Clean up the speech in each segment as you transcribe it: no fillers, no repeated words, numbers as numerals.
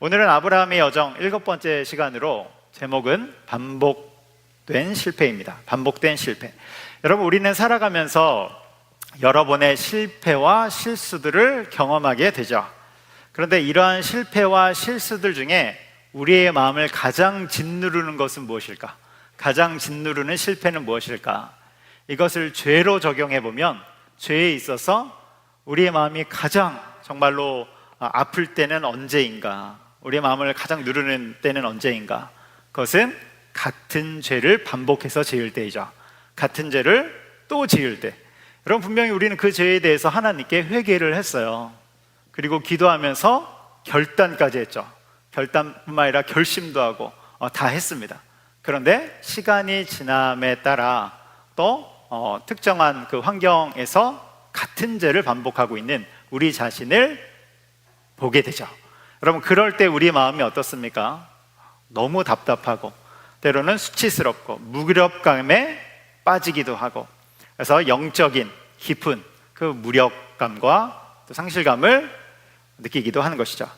오늘은 아브라함의 여정 7번째 시간으로 제목은 반복된 실패입니다. 반복된 실패. 여러분, 우리는 살아가면서 여러 번의 실패와 실수들을 경험하게 되죠. 그런데 이러한 실패와 실수들 중에 우리의 마음을 가장 짓누르는 것은 무엇일까? 가장 짓누르는 실패는 무엇일까? 이것을 죄로 적용해 보면 죄에 있어서 우리의 마음이 가장 정말로 아플 때는 언제인가? 우리의 마음을 가장 누르는 때는 언제인가? 그것은 같은 죄를 반복해서 지을 때이죠. 같은 죄를 또 지을 때. 여러분, 분명히 우리는 그 죄에 대해서 하나님께 회개를 했어요. 그리고 기도하면서 결단까지 했죠. 결단뿐만 아니라 결심도 하고 다 했습니다. 그런데 시간이 지남에 따라 또 특정한 그 환경에서 같은 죄를 반복하고 있는 우리 자신을 보게 되죠. 여러분, 그럴 때 우리 마음이 어떻습니까? 너무 답답하고 때로는 수치스럽고 무력감에 빠지기도 하고, 그래서 영적인 깊은 그 무력감과 또 상실감을 느끼기도 하는 것이죠.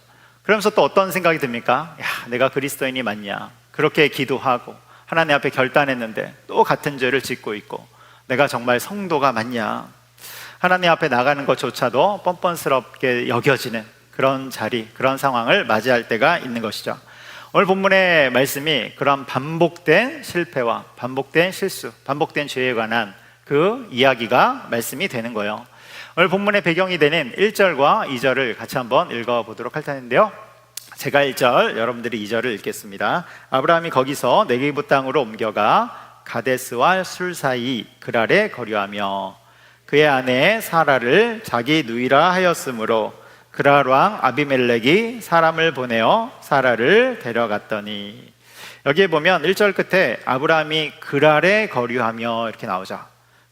그러면서 또 어떤 생각이 듭니까? 야, 내가 그리스도인이 맞냐? 그렇게 기도하고 하나님 앞에 결단했는데 또 같은 죄를 짓고 있고, 내가 정말 성도가 맞냐? 하나님 앞에 나가는 것조차도 뻔뻔스럽게 여겨지는 그런 자리, 그런 상황을 맞이할 때가 있는 것이죠. 오늘 본문의 말씀이 그런 반복된 실패와 반복된 실수, 반복된 죄에 관한 그 이야기가 말씀이 되는 거예요. 오늘 본문의 배경이 되는 1절과 2절을 같이 한번 읽어보도록 할 텐데요. 제가 1절, 여러분들이 2절을 읽겠습니다. 아브라함이 거기서 네게부 땅으로 옮겨가 가데스와 술 사이 그랄에 거류하며 그의 아내 사라를 자기 누이라 하였으므로 그랄 왕 아비멜렉이 사람을 보내어 사라를 데려갔더니, 여기에 보면 1절 끝에 아브라함이 그랄에 거류하며 이렇게 나오죠.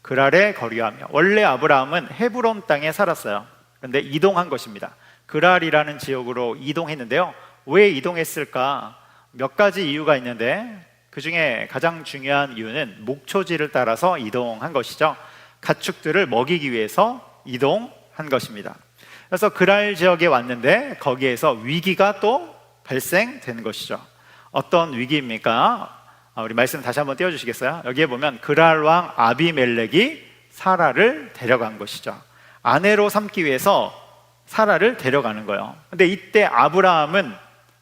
그랄에 거류하며. 원래 아브라함은 헤브론 땅에 살았어요. 그런데 이동한 것입니다. 그랄이라는 지역으로 이동했는데요. 왜 이동했을까? 몇 가지 이유가 있는데 그 중에 가장 중요한 이유는 목초지를 따라서 이동한 것이죠. 가축들을 먹이기 위해서 이동한 것입니다. 그래서 그랄 지역에 왔는데 거기에서 위기가 또 발생되는 것이죠. 어떤 위기입니까? 우리 말씀 다시 한번 띄워주시겠어요? 여기에 보면 그랄 왕 아비멜렉이 사라를 데려간 것이죠. 아내로 삼기 위해서 사라를 데려가는 거예요. 근데 이때 아브라함은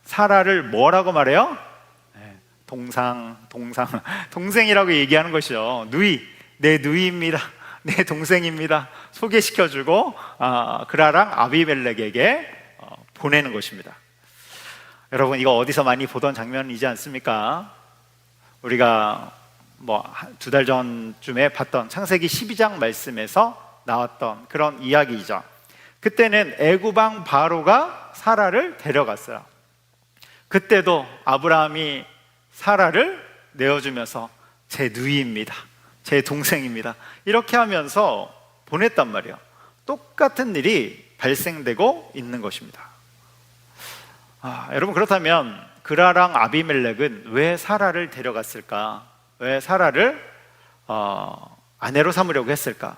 사라를 뭐라고 말해요? 동생이라고 얘기하는 것이죠. 누이, 내 누이입니다, 내 동생입니다 소개시켜주고 그라랑 아비멜렉에게 보내는 것입니다. 여러분, 이거 어디서 많이 보던 장면이지 않습니까? 우리가 두 달 전쯤에 봤던 창세기 12장 말씀에서 나왔던 그런 이야기이죠. 그때는 애굽왕 바로가 사라를 데려갔어요. 그때도 아브라함이 사라를 내어주면서 제 누이입니다, 제 동생입니다 이렇게 하면서 보냈단 말이에요. 똑같은 일이 발생되고 있는 것입니다. 여러분, 그렇다면 그라랑 아비멜렉은 왜 사라를 데려갔을까? 왜 사라를 아내로 삼으려고 했을까?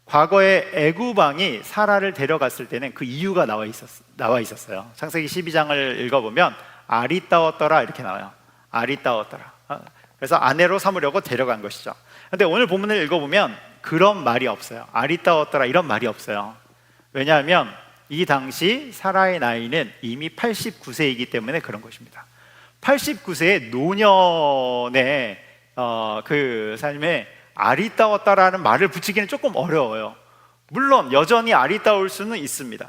과거에 애굽 왕이 사라를 데려갔을 때는 그 이유가 나와 있었어요. 창세기 12장을 읽어보면 아리따웠더라 이렇게 나와요. 아리따웠더라. 그래서 아내로 삼으려고 데려간 것이죠. 근데 오늘 본문을 읽어보면 그런 말이 없어요. 아리따웠더라 이런 말이 없어요. 왜냐하면 이 당시 사라의 나이는 이미 89세이기 때문에 그런 것입니다. 89세의 노년의 그 삶에 아리따웠다라는 말을 붙이기는 조금 어려워요. 물론 여전히 아리따울 수는 있습니다.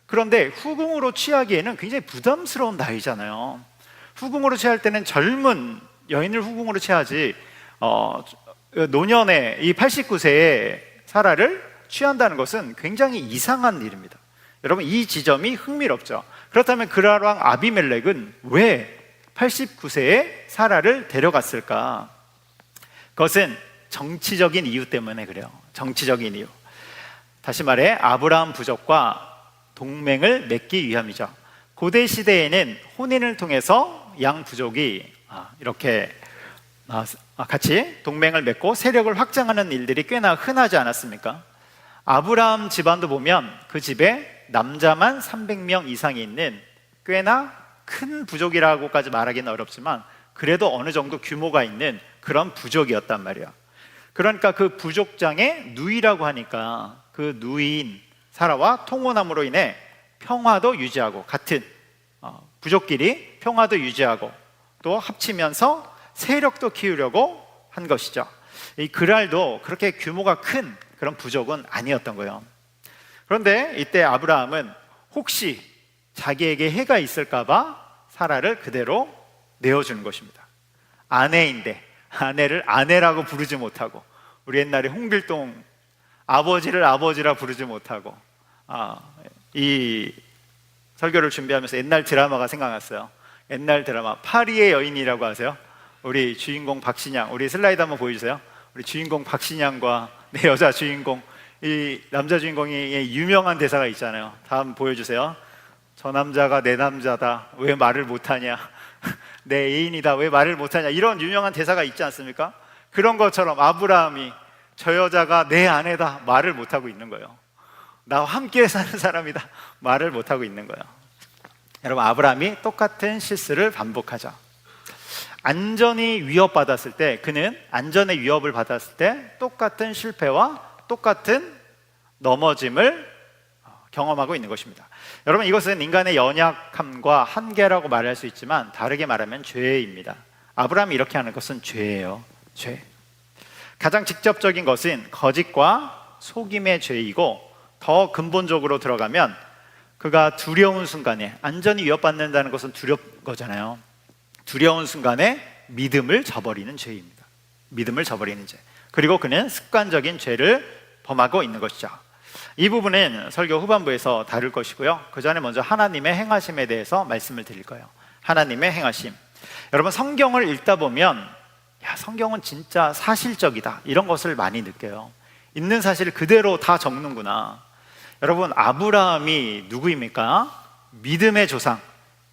그런데 후궁으로 취하기에는 굉장히 부담스러운 나이잖아요. 후궁으로 취할 때는 젊은 여인을 후궁으로 취하지 노년의 이 89세의 사라를 취한다는 것은 굉장히 이상한 일입니다. 여러분, 이 지점이 흥미롭죠. 그렇다면 그랄 왕 아비멜렉은 왜 89세의 사라를 데려갔을까? 그것은 정치적인 이유 때문에 그래요. 정치적인 이유. 다시 말해 아브라함 부족과 동맹을 맺기 위함이죠. 고대 시대에는 혼인을 통해서 양 부족이 이렇게 같이 동맹을 맺고 세력을 확장하는 일들이 꽤나 흔하지 않았습니까? 아브라함 집안도 보면 그 집에 남자만 300명 이상이 있는 꽤나 큰 부족이라고까지 말하기는 어렵지만 그래도 어느 정도 규모가 있는 그런 부족이었단 말이야. 그러니까 그 부족장에 누이라고 하니까 그 누이인 사라와 통혼함으로 인해 평화도 유지하고, 같은 부족끼리 평화도 유지하고 또 합치면서 세력도 키우려고 한 것이죠. 이 그랄도 그렇게 규모가 큰 그런 부족은 아니었던 거예요. 그런데 이때 아브라함은 혹시 자기에게 해가 있을까봐 사라를 그대로 내어주는 것입니다. 아내인데 아내를 아내라고 부르지 못하고, 우리 옛날에 홍길동 아버지를 아버지라 부르지 못하고, 이 설교를 준비하면서 옛날 드라마가 생각났어요. 옛날 드라마 파리의 여인이라고 아세요? 우리 주인공 박신양, 우리 슬라이드 한번 보여주세요. 우리 주인공 박신양과 내 여자 주인공, 이 남자 주인공의 유명한 대사가 있잖아요. 다음 보여주세요. 저 남자가 내 남자다, 왜 말을 못하냐, 내 애인이다, 왜 말을 못하냐, 이런 유명한 대사가 있지 않습니까? 그런 것처럼 아브라함이 저 여자가 내 아내다, 말을 못하고 있는 거예요. 나와 함께 사는 사람이다, 말을 못하고 있는 거예요. 여러분, 아브라함이 똑같은 실수를 반복하죠. 안전이 위협받았을 때, 그는 안전의 위협을 받았을 때 똑같은 실패와 똑같은 넘어짐을 경험하고 있는 것입니다. 여러분, 이것은 인간의 연약함과 한계라고 말할 수 있지만 다르게 말하면 죄입니다. 아브라함이 이렇게 하는 것은 죄예요. 죄. 가장 직접적인 것은 거짓과 속임의 죄이고, 더 근본적으로 들어가면 그가 두려운 순간에, 안전이 위협받는다는 것은 두려운 거잖아요. 두려운 순간에 믿음을 저버리는 죄입니다. 믿음을 저버리는 죄. 그리고 그는 습관적인 죄를 범하고 있는 것이죠. 이 부분은 설교 후반부에서 다룰 것이고요. 그 전에 먼저 하나님의 행하심에 대해서 말씀을 드릴 거예요. 하나님의 행하심. 여러분, 성경을 읽다 보면 야, 성경은 진짜 사실적이다, 이런 것을 많이 느껴요. 있는 사실을 그대로 다 적는구나. 여러분, 아브라함이 누구입니까? 믿음의 조상,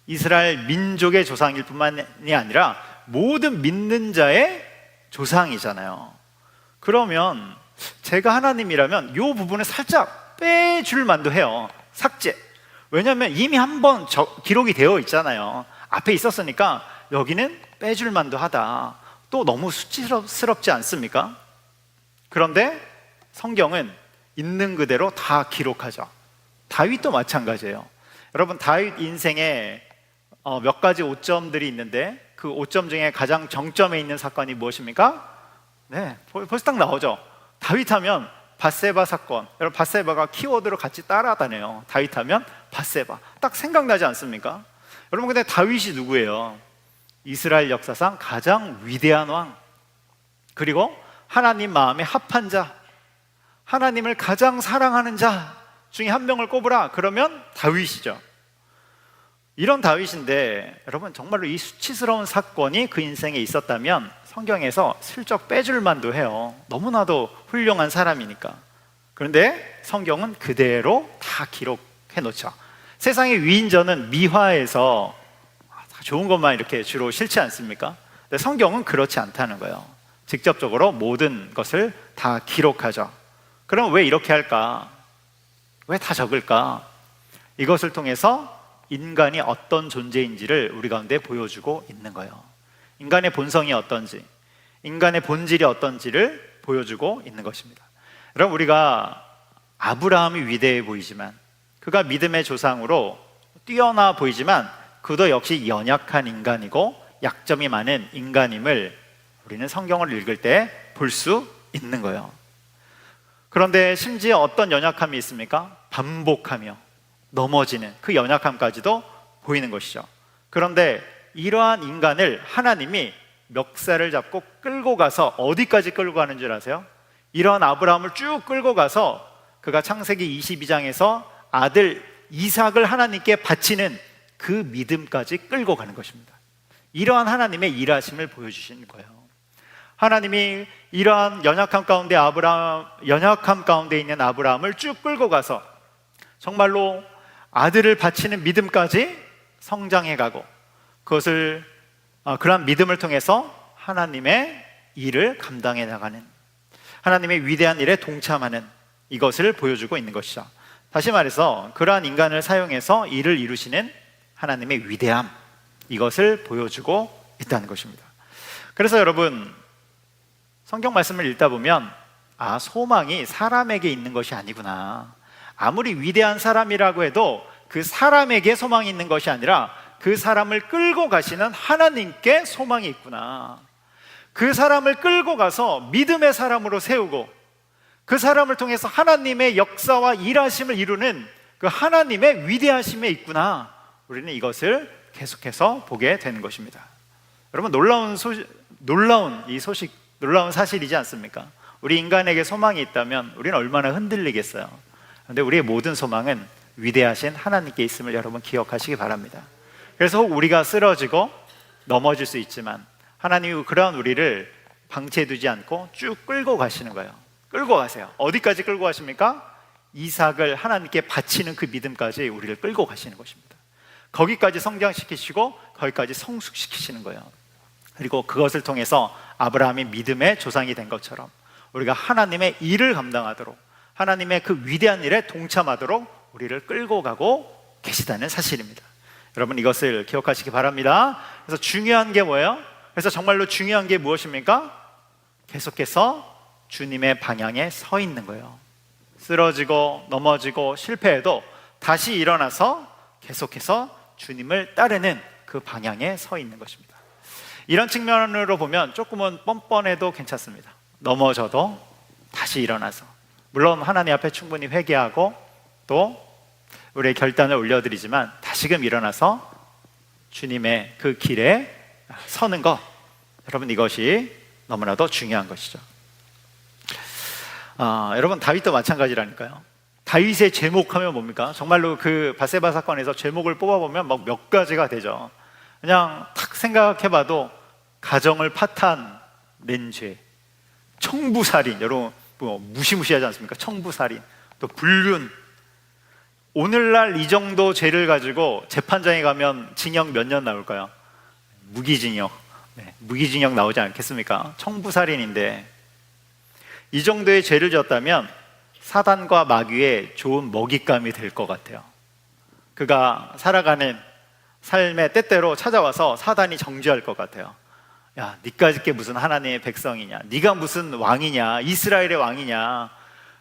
이스라엘 민족의 조상일 뿐만이 아니라 모든 믿는 자의 조상이잖아요. 그러면 제가 하나님이라면 이 부분을 살짝 빼줄 만도 해요. 삭제. 왜냐하면 이미 한번 기록이 되어 있잖아요. 앞에 있었으니까 여기는 빼줄 만도 하다. 또 너무 수치스럽지 않습니까? 그런데 성경은 있는 그대로 다 기록하죠. 다윗도 마찬가지예요. 여러분, 다윗 인생에 몇 가지 오점들이 있는데 그 오점 중에 가장 정점에 있는 사건이 무엇입니까? 네, 벌써 딱 나오죠. 다윗 하면 밧세바 사건. 여러분, 밧세바가 키워드로 같이 따라다녀요. 다윗 하면 밧세바, 딱 생각나지 않습니까? 여러분, 근데 다윗이 누구예요? 이스라엘 역사상 가장 위대한 왕, 그리고 하나님 마음에 합한 자, 하나님을 가장 사랑하는 자 중에 한 명을 꼽으라 그러면 다윗이죠. 이런 다윗인데, 여러분, 정말로 이 수치스러운 사건이 그 인생에 있었다면 성경에서 슬쩍 빼줄 만도 해요. 너무나도 훌륭한 사람이니까. 그런데 성경은 그대로 다 기록해 놓죠. 세상의 위인전은 미화해서 좋은 것만 이렇게 주로 실지 않습니까? 근데 성경은 그렇지 않다는 거예요. 직접적으로 모든 것을 다 기록하죠. 그럼 왜 이렇게 할까? 왜 다 적을까? 이것을 통해서 인간이 어떤 존재인지를 우리 가운데 보여주고 있는 거예요. 인간의 본성이 어떤지, 인간의 본질이 어떤지를 보여주고 있는 것입니다. 여러분, 우리가 아브라함이 위대해 보이지만, 그가 믿음의 조상으로 뛰어나 보이지만 그도 역시 연약한 인간이고 약점이 많은 인간임을 우리는 성경을 읽을 때 볼 수 있는 거예요. 그런데 심지어 어떤 연약함이 있습니까? 반복하며 넘어지는 그 연약함까지도 보이는 것이죠. 그런데 이러한 인간을 하나님이 멱살을 잡고 끌고 가서 어디까지 끌고 가는 줄 아세요? 이러한 아브라함을 쭉 끌고 가서 그가 창세기 22장에서 아들 이삭을 하나님께 바치는 그 믿음까지 끌고 가는 것입니다. 이러한 하나님의 일하심을 보여주시는 거예요. 하나님이 이러한 연약함 가운데 있는 아브라함을 쭉 끌고 가서 정말로 아들을 바치는 믿음까지 성장해가고, 그것을 그러한 믿음을 통해서 하나님의 일을 감당해 나가는, 하나님의 위대한 일에 동참하는, 이것을 보여주고 있는 것이죠. 다시 말해서 그러한 인간을 사용해서 일을 이루시는 하나님의 위대함, 이것을 보여주고 있다는 것입니다. 그래서 여러분, 성경 말씀을 읽다 보면 소망이 사람에게 있는 것이 아니구나. 아무리 위대한 사람이라고 해도 그 사람에게 소망이 있는 것이 아니라 그 사람을 끌고 가시는 하나님께 소망이 있구나. 그 사람을 끌고 가서 믿음의 사람으로 세우고 그 사람을 통해서 하나님의 역사와 일하심을 이루는 그 하나님의 위대하심에 있구나. 우리는 이것을 계속해서 보게 되는 것입니다. 여러분, 놀라운 사실이지 않습니까? 우리 인간에게 소망이 있다면 우리는 얼마나 흔들리겠어요. 그런데 우리의 모든 소망은 위대하신 하나님께 있음을 여러분 기억하시기 바랍니다. 그래서 혹 우리가 쓰러지고 넘어질 수 있지만 하나님이 그러한 우리를 방치해두지 않고 쭉 끌고 가시는 거예요. 끌고 가세요. 어디까지 끌고 가십니까? 이삭을 하나님께 바치는 그 믿음까지 우리를 끌고 가시는 것입니다. 거기까지 성장시키시고 거기까지 성숙시키시는 거예요. 그리고 그것을 통해서 아브라함이 믿음의 조상이 된 것처럼 우리가 하나님의 일을 감당하도록, 하나님의 그 위대한 일에 동참하도록 우리를 끌고 가고 계시다는 사실입니다. 여러분, 이것을 기억하시기 바랍니다. 그래서 중요한 게 뭐예요? 그래서 정말로 중요한 게 무엇입니까? 계속해서 주님의 방향에 서 있는 거예요. 쓰러지고 넘어지고 실패해도 다시 일어나서 계속해서 주님을 따르는 그 방향에 서 있는 것입니다. 이런 측면으로 보면 조금은 뻔뻔해도 괜찮습니다. 넘어져도 다시 일어나서, 물론 하나님 앞에 충분히 회개하고 또 우리의 결단을 올려드리지만 다시금 일어나서 주님의 그 길에 서는 것, 여러분, 이것이 너무나도 중요한 것이죠. 여러분, 다윗도 마찬가지라니까요. 다윗의 제목하면 뭡니까? 정말로 그 바세바 사건에서 제목을 뽑아보면 막 몇 가지가 되죠. 그냥 탁 생각해봐도 가정을 파탄낸 죄, 청부살인, 여러분 무시무시하지 않습니까? 청부살인, 또 불륜. 오늘날 이 정도 죄를 가지고 재판장에 가면 징역 몇 년 나올까요? 무기징역. 무기징역 나오지 않겠습니까? 청부살인인데 이 정도의 죄를 졌다면 사단과 마귀의 좋은 먹잇감이 될 것 같아요. 그가 살아가는 삶의 때때로 찾아와서 사단이 정죄할 것 같아요. 야, 니까짓 게 무슨 하나님의 백성이냐? 네가 무슨 왕이냐? 이스라엘의 왕이냐?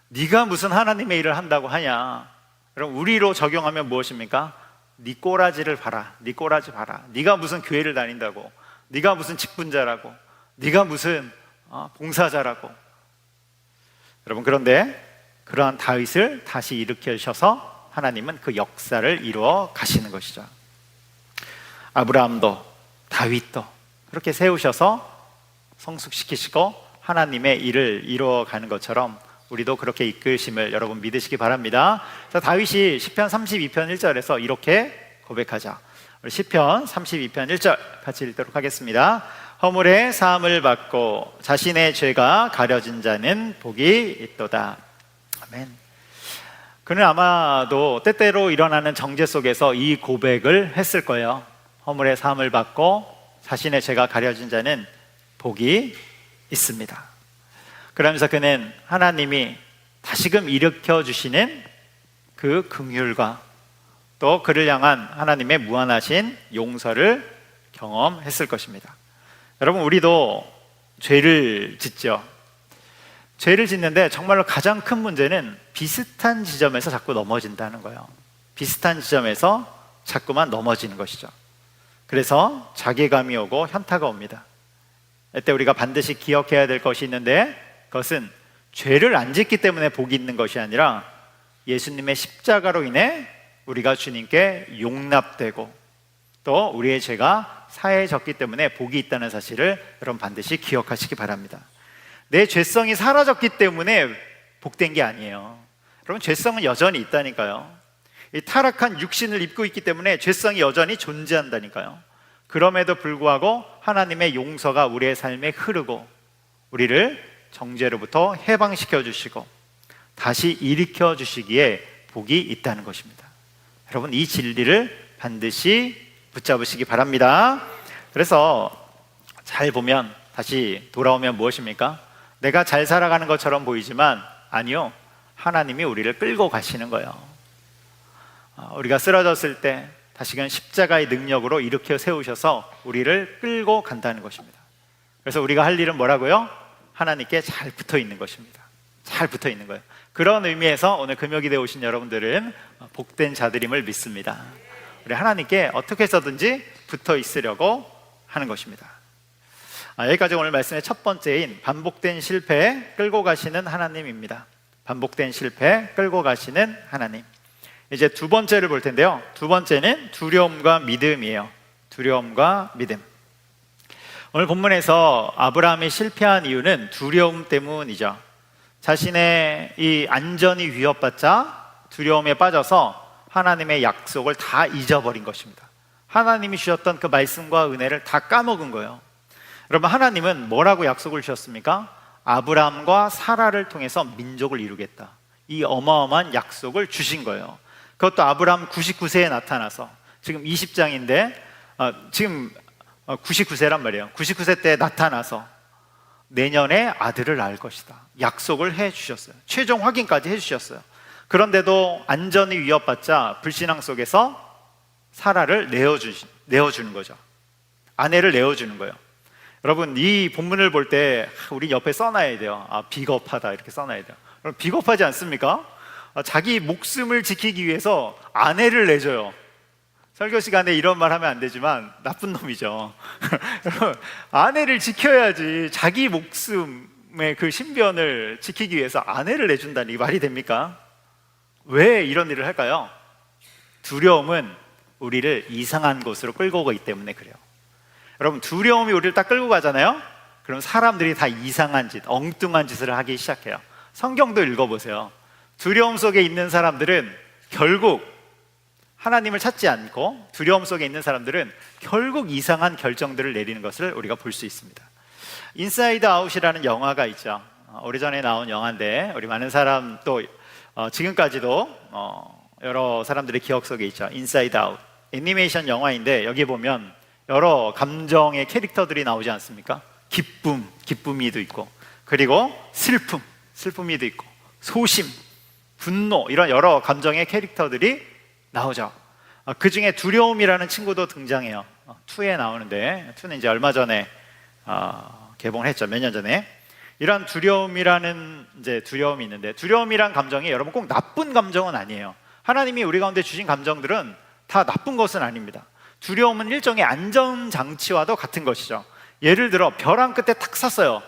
네가 무슨 하나님의 일을 한다고 하냐? 그럼 우리로 적용하면 무엇입니까? 네 꼬라지를 봐라. 네 꼬라지 봐라. 네가 무슨 교회를 다닌다고? 네가 무슨 직분자라고? 네가 무슨 봉사자라고? 여러분, 그런데 그러한 다윗을 다시 일으키셔서 하나님은 그 역사를 이루어 가시는 것이죠. 아브라함도 다윗도 그렇게 세우셔서 성숙시키시고 하나님의 일을 이루어 가는 것처럼 우리도 그렇게 이끌심을 여러분 믿으시기 바랍니다. 자, 다윗이 시편 32편 1절에서 이렇게 고백하자. 우리 시편 32편 1절 같이 읽도록 하겠습니다. 허물의 사함을 받고 자신의 죄가 가려진 자는 복이 있도다. 아멘. 그는 아마도 때때로 일어나는 정죄 속에서 이 고백을 했을 거예요. 허물의 사함을 받고 자신의 죄가 가려진 자는 복이 있습니다. 그러면서 그는 하나님이 다시금 일으켜 주시는 그 긍휼과 또 그를 향한 하나님의 무한하신 용서를 경험했을 것입니다. 여러분, 우리도 죄를 짓죠. 죄를 짓는데 정말로 가장 큰 문제는 비슷한 지점에서 자꾸 넘어진다는 거예요. 비슷한 지점에서 자꾸만 넘어지는 것이죠. 그래서 자괴감이 오고 현타가 옵니다. 이때 우리가 반드시 기억해야 될 것이 있는데, 그것은 죄를 안 짓기 때문에 복이 있는 것이 아니라 예수님의 십자가로 인해 우리가 주님께 용납되고 또 우리의 죄가 사해졌기 때문에 복이 있다는 사실을 여러분 반드시 기억하시기 바랍니다. 내 죄성이 사라졌기 때문에 복된 게 아니에요. 여러분, 죄성은 여전히 있다니까요. 이 타락한 육신을 입고 있기 때문에 죄성이 여전히 존재한다니까요. 그럼에도 불구하고 하나님의 용서가 우리의 삶에 흐르고 우리를 정죄로부터 해방시켜 주시고 다시 일으켜 주시기에 복이 있다는 것입니다. 여러분, 이 진리를 반드시 붙잡으시기 바랍니다. 그래서 잘 보면, 다시 돌아오면 무엇입니까? 내가 잘 살아가는 것처럼 보이지만 아니요, 하나님이 우리를 끌고 가시는 거예요. 우리가 쓰러졌을 때 다시금 십자가의 능력으로 일으켜 세우셔서 우리를 끌고 간다는 것입니다. 그래서 우리가 할 일은 뭐라고요? 하나님께 잘 붙어 있는 것입니다. 잘 붙어 있는 거예요. 그런 의미에서 오늘 금요기대에 오신 여러분들은 복된 자들임을 믿습니다. 우리 하나님께 어떻게 해서든지 붙어 있으려고 하는 것입니다. 여기까지 오늘 말씀의 첫 번째인 반복된 실패 끌고 가시는 하나님입니다. 반복된 실패 끌고 가시는 하나님. 이제 두 번째를 볼 텐데요. 두 번째는 두려움과 믿음이에요. 두려움과 믿음. 오늘 본문에서 아브라함이 실패한 이유는 두려움 때문이죠. 자신의 이 안전이 위협받자 두려움에 빠져서 하나님의 약속을 다 잊어버린 것입니다. 하나님이 주셨던 그 말씀과 은혜를 다 까먹은 거예요. 여러분, 하나님은 뭐라고 약속을 주셨습니까? 아브라함과 사라를 통해서 민족을 이루겠다. 이 어마어마한 약속을 주신 거예요. 그것도 아브라함 99세에 나타나서, 지금 20장인데 지금 99세란 말이에요. 99세 때 나타나서 내년에 아들을 낳을 것이다. 약속을 해 주셨어요. 최종 확인까지 해 주셨어요. 그런데도 안전이 위협받자 불신앙 속에서 사라를 내어주는 거죠. 아내를 내어주는 거예요. 여러분, 이 본문을 볼 때 우리 옆에 써놔야 돼요. 비겁하다 이렇게 써놔야 돼요. 여러분, 비겁하지 않습니까? 자기 목숨을 지키기 위해서 아내를 내줘요. 설교 시간에 이런 말 하면 안 되지만 나쁜 놈이죠. 여러분, 아내를 지켜야지. 자기 목숨의 그 신변을 지키기 위해서 아내를 내준다니 말이 됩니까? 왜 이런 일을 할까요? 두려움은 우리를 이상한 곳으로 끌고 가기 때문에 그래요. 여러분, 두려움이 우리를 딱 끌고 가잖아요? 그럼 사람들이 다 이상한 짓, 엉뚱한 짓을 하기 시작해요. 성경도 읽어보세요. 두려움 속에 있는 사람들은 결국 하나님을 찾지 않고, 두려움 속에 있는 사람들은 결국 이상한 결정들을 내리는 것을 우리가 볼 수 있습니다. 인사이드 아웃이라는 영화가 있죠. 오래전에 나온 영화인데 우리 많은 사람 또 지금까지도 여러 사람들의 기억 속에 있죠. 인사이드 아웃, 애니메이션 영화인데 여기 보면 여러 감정의 캐릭터들이 나오지 않습니까? 기쁨이도 있고, 그리고 슬픔이도 있고, 소심, 분노, 이런 여러 감정의 캐릭터들이 나오죠. 그 중에 두려움이라는 친구도 등장해요. 2에 나오는데, 2는 이제 얼마 전에 개봉을 했죠. 몇 년 전에. 이런 두려움이라는 두려움이 있는데, 두려움이란 감정이 여러분 꼭 나쁜 감정은 아니에요. 하나님이 우리 가운데 주신 감정들은 다 나쁜 것은 아닙니다. 두려움은 일종의 안전장치와도 같은 것이죠. 예를 들어 벼랑 끝에 탁 섰어요.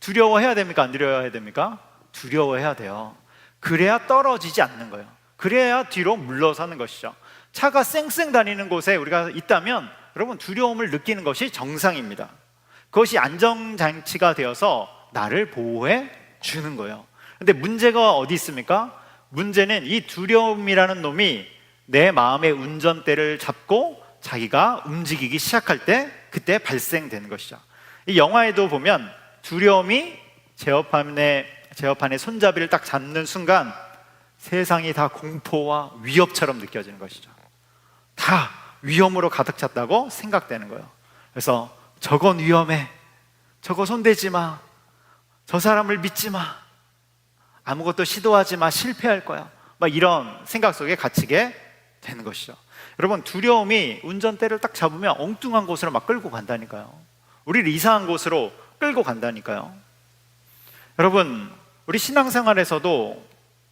두려워해야 됩니까? 안 두려워해야 됩니까? 두려워해야 돼요. 그래야 떨어지지 않는 거예요. 그래야 뒤로 물러서는 것이죠. 차가 쌩쌩 다니는 곳에 우리가 있다면 여러분, 두려움을 느끼는 것이 정상입니다. 그것이 안전장치가 되어서 나를 보호해 주는 거예요. 근데 문제가 어디 있습니까? 문제는 이 두려움이라는 놈이 내 마음의 운전대를 잡고 자기가 움직이기 시작할 때, 그때 발생되는 것이죠. 이 영화에도 보면 두려움이 제어판의 손잡이를 딱 잡는 순간 세상이 다 공포와 위협처럼 느껴지는 것이죠. 다 위험으로 가득 찼다고 생각되는 거예요. 그래서 저건 위험해, 저거 손대지 마, 저 사람을 믿지 마, 아무것도 시도하지 마, 실패할 거야, 막 이런 생각 속에 갇히게 되는 것이죠. 여러분, 두려움이 운전대를 딱 잡으면 엉뚱한 곳으로 막 끌고 간다니까요. 우리를 이상한 곳으로 끌고 간다니까요. 여러분, 우리 신앙생활에서도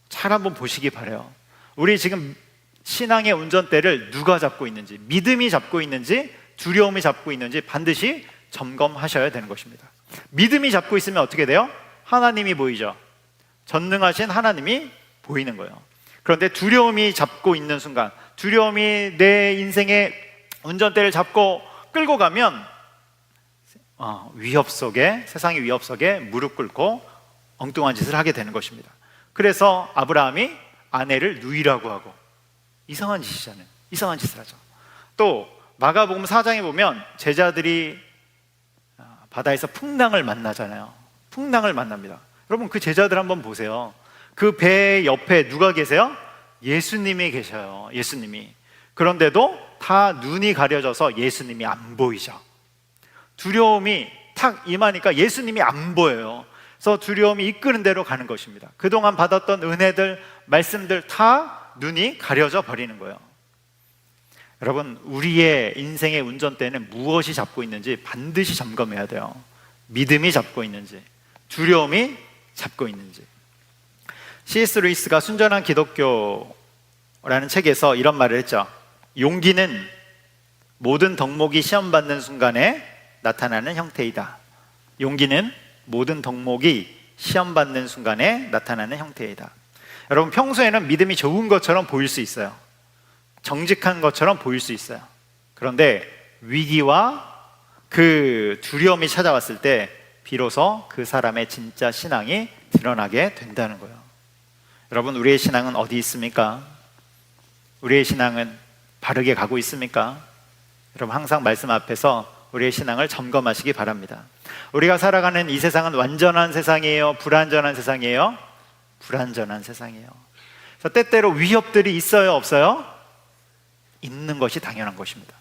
잘 한번 보시기 바라요. 우리 지금 신앙의 운전대를 누가 잡고 있는지, 믿음이 잡고 있는지, 두려움이 잡고 있는지 반드시 점검하셔야 되는 것입니다. 믿음이 잡고 있으면 어떻게 돼요? 하나님이 보이죠. 전능하신 하나님이 보이는 거예요. 그런데 두려움이 잡고 있는 순간, 두려움이 내 인생의 운전대를 잡고 끌고 가면 위협 속에, 세상의 위협 속에 무릎 꿇고 엉뚱한 짓을 하게 되는 것입니다. 그래서 아브라함이 아내를 누이라고 하고, 이상한 짓이잖아요. 이상한 짓을 하죠. 또 마가복음 4장에 보면 제자들이 바다에서 풍랑을 만나잖아요. 풍랑을 만납니다. 여러분, 그 제자들 한번 보세요. 그 배 옆에 누가 계세요? 예수님이 계셔요. 예수님이. 그런데도 다 눈이 가려져서 예수님이 안 보이죠. 두려움이 탁 임하니까 예수님이 안 보여요. 그래서 두려움이 이끄는 대로 가는 것입니다. 그동안 받았던 은혜들, 말씀들 다 눈이 가려져 버리는 거예요. 여러분, 우리의 인생의 운전대는 무엇이 잡고 있는지 반드시 점검해야 돼요. 믿음이 잡고 있는지, 두려움이 잡고 있는지. C.S. 루이스가 순전한 기독교라는 책에서 이런 말을 했죠. 용기는 모든 덕목이 시험받는 순간에 나타나는 형태이다. 용기는 모든 덕목이 시험받는 순간에 나타나는 형태이다. 여러분, 평소에는 믿음이 좋은 것처럼 보일 수 있어요. 정직한 것처럼 보일 수 있어요. 그런데 위기와 그 두려움이 찾아왔을 때 비로소 그 사람의 진짜 신앙이 드러나게 된다는 거예요. 여러분, 우리의 신앙은 어디 있습니까? 우리의 신앙은 바르게 가고 있습니까? 여러분, 항상 말씀 앞에서 우리의 신앙을 점검하시기 바랍니다. 우리가 살아가는 이 세상은 완전한 세상이에요? 불완전한 세상이에요? 불완전한 세상이에요. 그래서 때때로 위협들이 있어요? 없어요? 있는 것이 당연한 것입니다.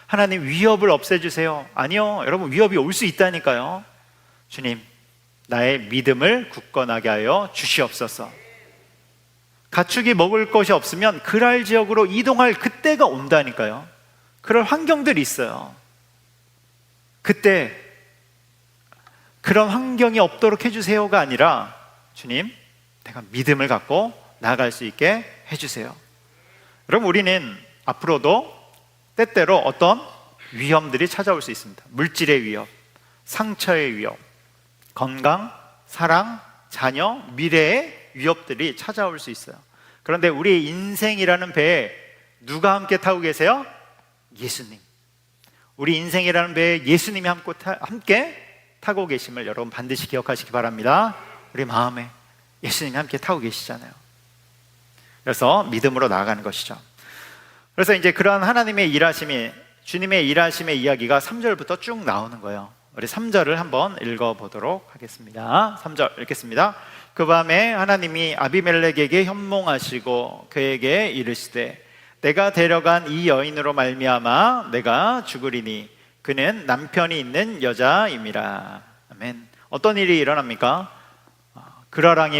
하나님, 위협을 없애주세요. 아니요, 여러분, 위협이 올 수 있다니까요. 주님, 나의 믿음을 굳건하게 하여 주시옵소서. 가축이 먹을 것이 없으면 그랄 지역으로 이동할 그때가 온다니까요. 그럴 환경들이 있어요. 그때 그런 환경이 없도록 해주세요가 아니라, 주님, 내가 믿음을 갖고 나아갈 수 있게 해주세요. 여러분, 우리는 앞으로도 때때로 어떤 위험들이 찾아올 수 있습니다. 물질의 위협, 상처의 위협, 건강, 사랑, 자녀, 미래의 위협들이 찾아올 수 있어요. 그런데 우리의 인생이라는 배에 누가 함께 타고 계세요? 예수님. 우리 인생이라는 배에 예수님이 함께 타고 계심을 여러분 반드시 기억하시기 바랍니다. 우리 마음에 예수님이 함께 타고 계시잖아요. 그래서 믿음으로 나아가는 것이죠. 그래서 이제 그런 하나님의 일하심이, 주님의 일하심의 이야기가 3절부터 쭉 나오는 거예요. 우리 3절을 한번 읽어보도록 하겠습니다. 3절 읽겠습니다. 그 밤에 하나님이 아비멜렉에게 현몽하시고 그에게 이르시되 내가 데려간 이 여인으로 말미암아 내가 죽으리니 그는 남편이 있는 여자임이라. 아멘. 어떤 일이 일어납니까? 그라랑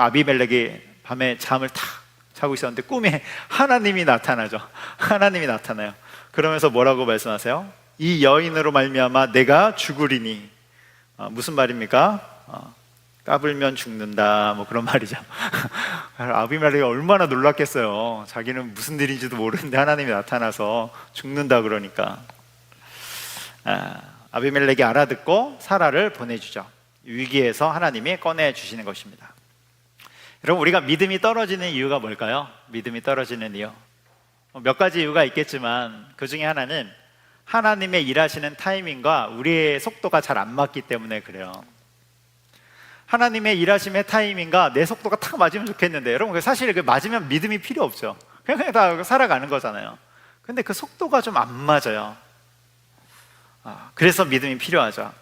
아비멜렉이 밤에 잠을 탁 자고 있었는데 꿈에 하나님이 나타나죠. 하나님이 나타나요. 그러면서 뭐라고 말씀하세요? 이 여인으로 말미암아 내가 죽으리니. 무슨 말입니까? 까불면 죽는다, 뭐 그런 말이죠. 아비멜렉이 얼마나 놀랐겠어요. 자기는 무슨 일인지도 모르는데 하나님이 나타나서 죽는다 그러니까. 아비멜렉이 알아듣고 사라를 보내주죠. 위기에서 하나님이 꺼내주시는 것입니다. 여러분, 우리가 믿음이 떨어지는 이유가 뭘까요? 믿음이 떨어지는 이유 몇 가지 이유가 있겠지만 그 중에 하나는 하나님의 일하시는 타이밍과 우리의 속도가 잘 안 맞기 때문에 그래요. 하나님의 일하심의 타이밍과 내 속도가 탁 맞으면 좋겠는데, 여러분, 사실 그 맞으면 믿음이 필요 없죠. 그냥 다 살아가는 거잖아요. 근데 그 속도가 좀 안 맞아요. 그래서 믿음이 필요하죠.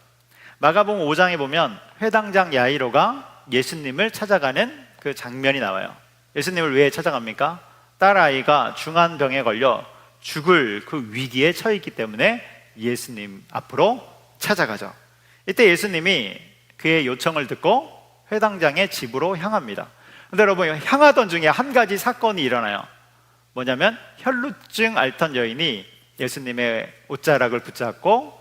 마가복음 5장에 보면 회당장 야이로가 예수님을 찾아가는 그 장면이 나와요. 예수님을 왜 찾아갑니까? 딸아이가 중한 병에 걸려 죽을 그 위기에 처해 있기 때문에 예수님 앞으로 찾아가죠. 이때 예수님이 그의 요청을 듣고 회당장의 집으로 향합니다. 그런데 여러분, 향하던 중에 한 가지 사건이 일어나요. 뭐냐면 혈루증 앓던 여인이 예수님의 옷자락을 붙잡고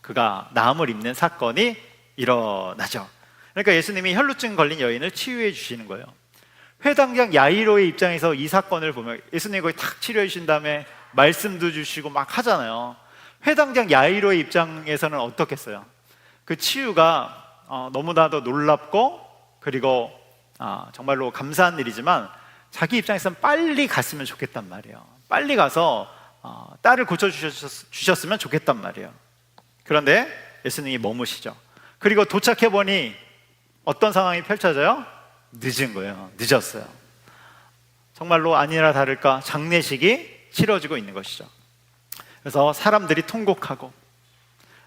그가 나음을 입는 사건이 일어나죠. 그러니까 예수님이 혈루증 걸린 여인을 치유해 주시는 거예요. 회당장 야이로의 입장에서 이 사건을 보면 예수님이 거기 탁 치료해 주신 다음에 말씀도 주시고 막 하잖아요. 회당장 야이로의 입장에서는 어떻겠어요? 그 치유가 너무나도 놀랍고, 그리고 정말로 감사한 일이지만 자기 입장에서는 빨리 갔으면 좋겠단 말이에요. 빨리 가서 딸을 고쳐주셨으면 좋겠단 말이에요. 그런데 예수님이 머무시죠. 그리고 도착해보니 어떤 상황이 펼쳐져요? 늦은 거예요. 늦었어요. 정말로 아니라 다를까 장례식이 치러지고 있는 것이죠. 그래서 사람들이 통곡하고,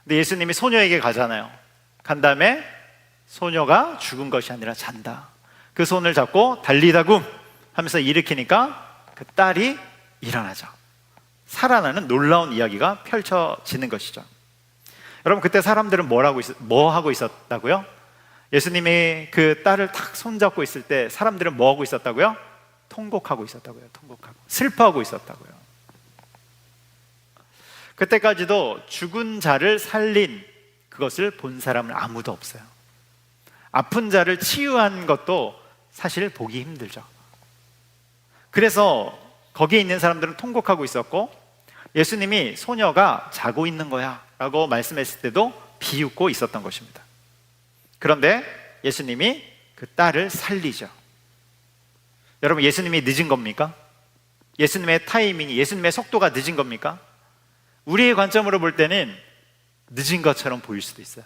근데 예수님이 소녀에게 가잖아요. 간 다음에 소녀가 죽은 것이 아니라 잔다. 그 손을 잡고 달리다굼 하면서 일으키니까 그 딸이 일어나죠. 살아나는 놀라운 이야기가 펼쳐지는 것이죠. 여러분, 그때 사람들은 뭐 하고 있었다고요? 예수님이 그 딸을 탁 손잡고 있을 때 사람들은 뭐 하고 있었다고요? 통곡하고 있었다고요. 통곡하고 슬퍼하고 있었다고요. 그때까지도 죽은 자를 살린 그것을 본 사람은 아무도 없어요. 아픈 자를 치유한 것도 사실 보기 힘들죠. 그래서 거기에 있는 사람들은 통곡하고 있었고, 예수님이 소녀가 자고 있는 거야 라고 말씀했을 때도 비웃고 있었던 것입니다. 그런데 예수님이 그 딸을 살리죠. 여러분, 예수님이 늦은 겁니까? 예수님의 타이밍이, 예수님의 속도가 늦은 겁니까? 우리의 관점으로 볼 때는 늦은 것처럼 보일 수도 있어요.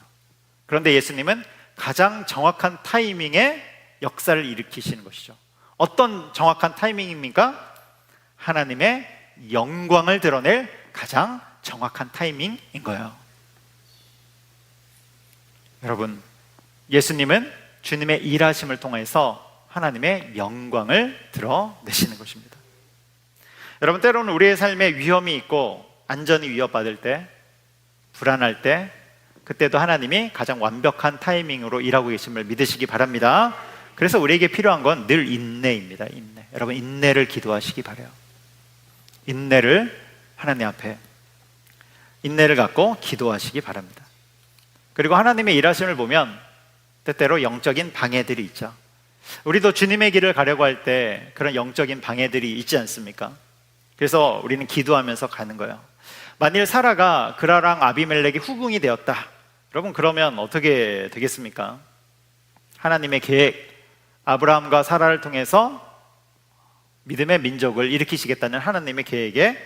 그런데 예수님은 가장 정확한 타이밍에 역사를 일으키시는 것이죠. 어떤 정확한 타이밍입니까? 하나님의 영광을 드러낼 가장 정확한 타이밍인 거예요. 여러분, 예수님은 주님의 일하심을 통해서 하나님의 영광을 드러내시는 것입니다. 여러분, 때로는 우리의 삶에 위험이 있고 안전이 위협받을 때, 불안할 때, 그때도 하나님이 가장 완벽한 타이밍으로 일하고 계심을 믿으시기 바랍니다. 그래서 우리에게 필요한 건 늘 인내입니다. 인내. 여러분, 인내를 기도하시기 바라요. 인내를 하나님 앞에, 인내를 갖고 기도하시기 바랍니다. 그리고 하나님의 일하심을 보면 때때로 영적인 방해들이 있죠. 우리도 주님의 길을 가려고 할 때 그런 영적인 방해들이 있지 않습니까? 그래서 우리는 기도하면서 가는 거예요. 만일 사라가 그라랑 아비멜렉의 후궁이 되었다, 여러분, 그러면 어떻게 되겠습니까? 하나님의 계획, 아브라함과 사라를 통해서 믿음의 민족을 일으키시겠다는 하나님의 계획에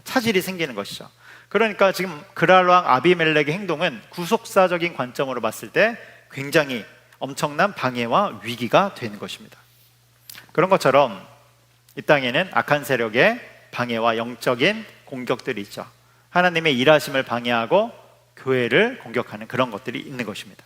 차질이 생기는 것이죠. 그러니까 지금 그라랑 아비멜렉의 행동은 구속사적인 관점으로 봤을 때 굉장히 엄청난 방해와 위기가 되는 것입니다. 그런 것처럼 이 땅에는 악한 세력의 방해와 영적인 공격들이 있죠. 하나님의 일하심을 방해하고 교회를 공격하는 그런 것들이 있는 것입니다.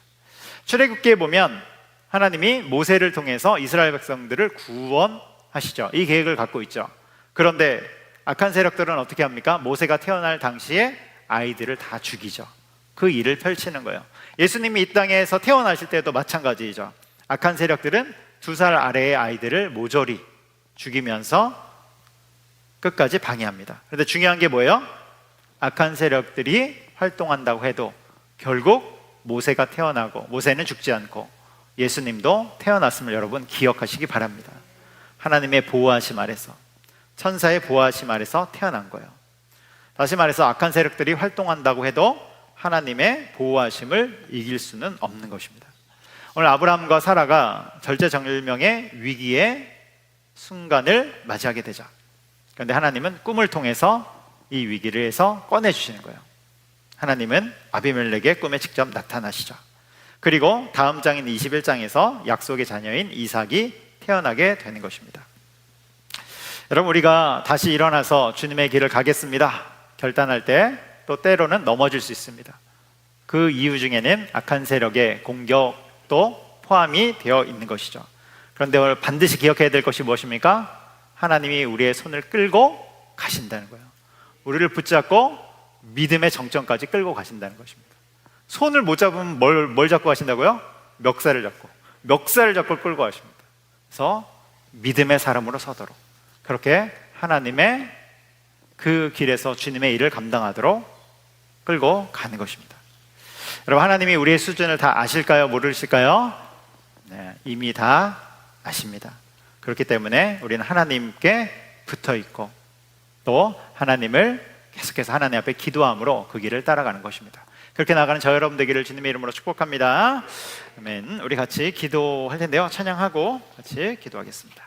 출애굽기에 보면 하나님이 모세를 통해서 이스라엘 백성들을 구원하시죠. 이 계획을 갖고 있죠. 그런데 악한 세력들은 어떻게 합니까? 모세가 태어날 당시에 아이들을 다 죽이죠. 그 일을 펼치는 거예요. 예수님이 이 땅에서 태어나실 때도 마찬가지이죠. 악한 세력들은 2살 아래의 아이들을 모조리 죽이면서 끝까지 방해합니다. 그런데 중요한 게 뭐예요? 악한 세력들이 활동한다고 해도 결국 모세가 태어나고, 모세는 죽지 않고 예수님도 태어났음을 여러분 기억하시기 바랍니다. 하나님의 보호하심 아래서, 천사의 보호하심 아래서 태어난 거예요. 다시 말해서 악한 세력들이 활동한다고 해도 하나님의 보호하심을 이길 수는 없는 것입니다. 오늘 아브라함과 사라가 절제절명의 위기의 순간을 맞이하게 되죠. 그런데 하나님은 꿈을 통해서 이 위기를 해서 꺼내주시는 거예요. 하나님은 아비멜렉의 꿈에 직접 나타나시죠. 그리고 다음 장인 21장에서 약속의 자녀인 이삭이 태어나게 되는 것입니다. 여러분, 우리가 다시 일어나서 주님의 길을 가겠습니다 결단할 때 또 때로는 넘어질 수 있습니다. 그 이유 중에는 악한 세력의 공격도 포함이 되어 있는 것이죠. 그런데 오늘 반드시 기억해야 될 것이 무엇입니까? 하나님이 우리의 손을 끌고 가신다는 거예요. 우리를 붙잡고 믿음의 정점까지 끌고 가신다는 것입니다. 손을 못 잡으면 뭘 잡고 가신다고요? 멱살을 잡고 끌고 가십니다. 그래서 믿음의 사람으로 서도록, 그렇게 하나님의 그 길에서 주님의 일을 감당하도록 끌고 가는 것입니다. 여러분, 하나님이 우리의 수준을 다 아실까요? 모르실까요? 네, 이미 다 아십니다. 그렇기 때문에 우리는 하나님께 붙어 있고 또 하나님을 계속해서 하나님 앞에 기도함으로 그 길을 따라가는 것입니다. 그렇게 나가는 저 여러분 되기를 주님의 이름으로 축복합니다. 아멘. 우리 같이 기도할 텐데요, 찬양하고 같이 기도하겠습니다.